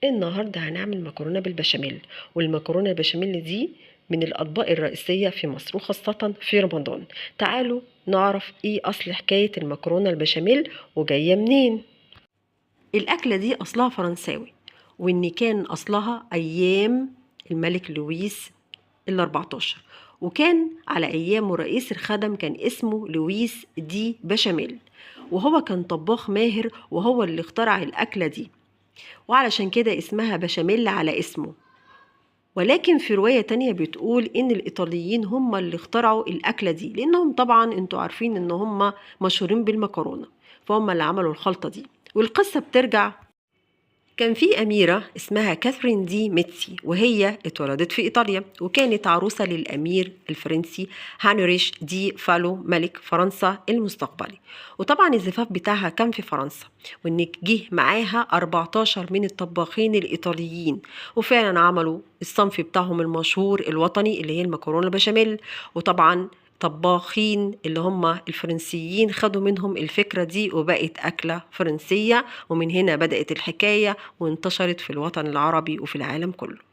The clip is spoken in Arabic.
النهاردة هنعمل مكرونة بالبشاميل، والمكرونة البشاميل دي من الأطباق الرئيسية في مصر وخاصة في رمضان. تعالوا نعرف ايه أصل حكاية المكرونة البشاميل وجاية منين. الأكلة دي أصلها فرنساوي، وإن كان أصلها أيام الملك لويس ال14، وكان على أيامه رئيس الخدم كان اسمه لويس دي بشاميل، وهو كان طباخ ماهر وهو اللي اخترع الأكلة دي، وعلشان كده اسمها بشاميل على اسمه. ولكن في رواية تانية بتقول إن الإيطاليين هم اللي اخترعوا الأكلة دي، لأنهم طبعا انتوا عارفين إن هم مشهورين بالمكرونة، فهم اللي عملوا الخلطة دي. والقصة بترجع، كان في أميرة اسمها كاثرين دي ميتسي، وهي اتولدت في إيطاليا، وكانت عروسة للأمير الفرنسي هنريش دي فالو ملك فرنسا المستقبلي. وطبعا الزفاف بتاعها كان في فرنسا، وإن جه معاها 14 من الطباخين الإيطاليين، وفعلا عملوا الصنف بتاعهم المشهور الوطني اللي هي المكرونة البشاميل. وطبعا طباخين اللي هم الفرنسيين خدوا منهم الفكرة دي وبقت أكلة فرنسية، ومن هنا بدأت الحكاية وانتشرت في الوطن العربي وفي العالم كله.